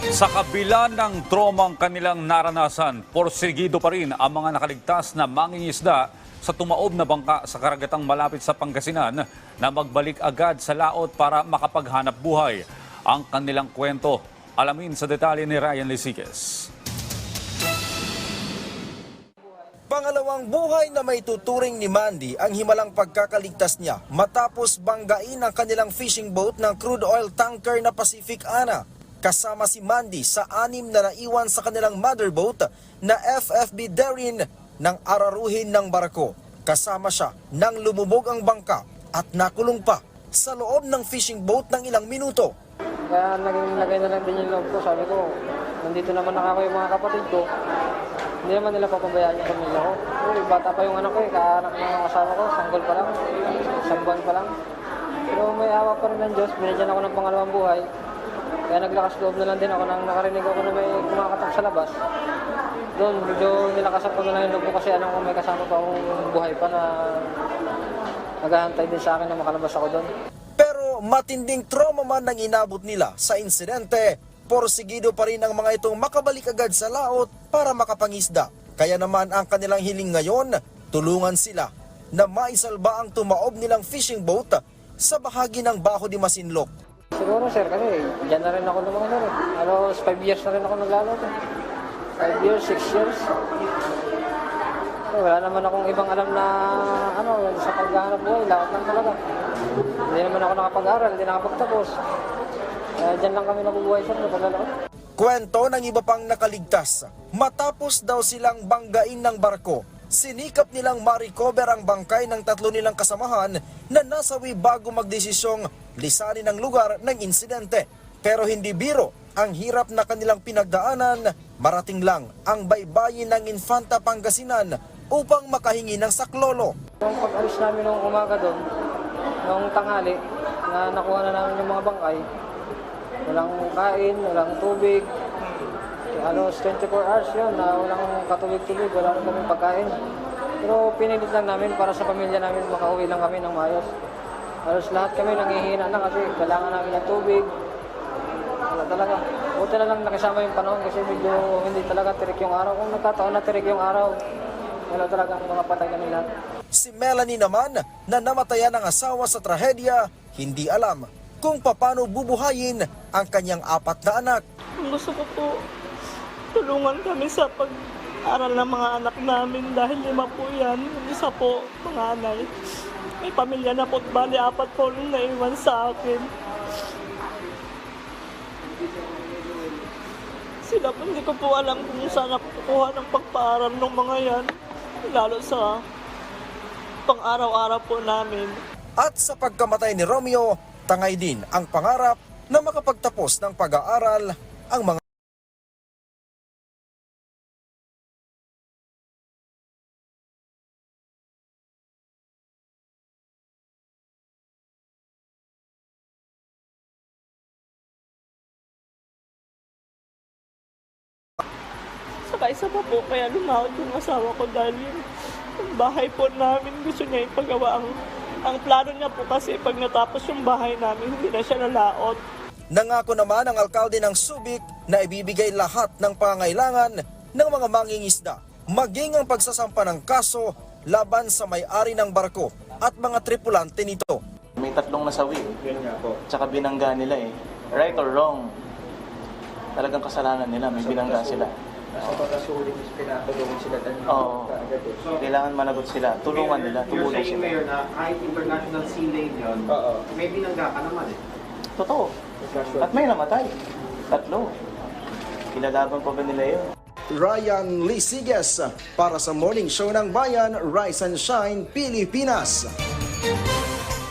Sa kabila ng tromang kanilang naranasan, porsigido pa rin ang mga nakaligtas na mangingisda sa tumaob na bangka sa karagatang malapit sa Pangasinan na magbalik agad sa laot para makapaghanap buhay. Ang kanilang kwento, alamin sa detalye ni Ryan Lisiques. Pangalawang buhay na may tuturing ni Mandy ang himalang pagkakaligtas niya matapos banggain ang kanilang fishing boat ng crude oil tanker na Pacific Ana. Kasama si Mandy sa 6 na naiwan sa kanilang motherboat na FFB Darin nang araruhin ng barko. Kasama siya nang lumubog ang bangka at nakulong pa sa loob ng fishing boat ng ilang minuto. Kaya naging na lang din yung loob ko. Sabi ko, nandito naman ako yung mga kapatid ko. Hindi naman nila papabayaan yung pamilya ko. Bata pa yung anak ko, kaanak ng asawa ko, sanggol pa lang, isang buwan pa lang. Pero may awa pa rin ng Diyos, binigyan ako ng pangalawang buhay. Kaya naglakas loob na lang din ako nang nakarinig ako na may kumakatok sa labas. Doon, medyo nilakasan ko na lang yung loob ko kasi alam ko may kasama pa akong buhay pa na naghahantay din sa akin na makalabas ako doon. Pero matinding trauma man ang inabot nila sa insidente, porsigido pa rin ang mga itong makabalik agad sa laot para makapangisda. Kaya naman ang kanilang hiling ngayon, tulungan sila na maisalba ang tumaob nilang fishing boat sa bahagi ng Bajo de Masinloc. Siguro sir, kasi dyan na rin ako lumang rin. Halos 5 years na rin ako naglalaro. 5 years, 6 years. So, wala naman akong ibang alam na sa paghahanap buhay, lahat lang talaga. Hindi naman ako nakapag-aral, hindi nakapagtapos. Dyan lang kami nabubuhay sir, napaglalaro. Kwento ng iba pang nakaligtas, matapos daw silang banggain ng barko, sinikap nilang ma-recover ang bangkay ng 3 nilang kasamahan na nasawi bago magdesisyong lisanin ang lugar ng insidente. Pero hindi biro ang hirap na kanilang pinagdaanan, marating lang ang baybayin ng Infanta Pangasinan upang makahingi ng saklolo. Nung pag-alis namin nung umaga doon, nung tanghali, na nakuha na namin yung mga bangkay, walang kain, walang tubig, halos 24 hours yun na walang katubig-tubig, wala rin kami pagkain. Pero pinilit lang namin para sa pamilya namin, makauwi lang kami ng maayos. Halos lahat kami nangihina na kasi kailangan namin ng tubig. Wala talaga. Buti na lang nakisama yung panahon kasi medyo hindi talaga tirik yung araw. Kung nagkataon na tirik yung araw, wala talaga mga patay kami lahat. Si Melanie naman na namatayan ng asawa sa trahedya, hindi alam kung paano bubuhayin ang kanyang 4 na anak. Gusto ko po tulungan kami sa pag-aral ng mga anak namin dahil 5 po yan. Isa po, panganay. May pamilya na po, bali 4 po nung naiwan sa akin. Sila po, hindi ko po alam kung saan ako kukuha ng pagpaaral ng mga yan. Lalo sa pang-araw-araw po namin. At sa pagkamatay ni Romeo, tangay din ang pangarap na makapagtapos ng pag-aaral ang mga Saka isa pa po, kaya lumawad yung asawa ko dahil yung bahay po namin gusto niya ipagawa. Ang plano niya po kasi pag natapos yung bahay namin, hindi na siya nalaot. Nangako naman ang alkalde ng Subic na ibibigay lahat ng pangangailangan ng mga mangingisda, maging ang pagsasampa ng kaso laban sa may-ari ng barko at mga tripulante nito. May 3 nasawi, tsaka binangga nila eh. Right or wrong, talagang kasalanan nila, may binangga sila. Sa pagkasuling, pinatulungan sila dahil Oo, kailangan managot sila, tulungan nila, You're tumulong saying, sila. Mayor, na kahit international sea lane yun, may binangga ka naman eh. Totoo, at may namatay, 3. Ilalaban pa ba nila yun? Ryan Lisiges para sa Morning Show ng Bayan, Rise and Shine, Pilipinas.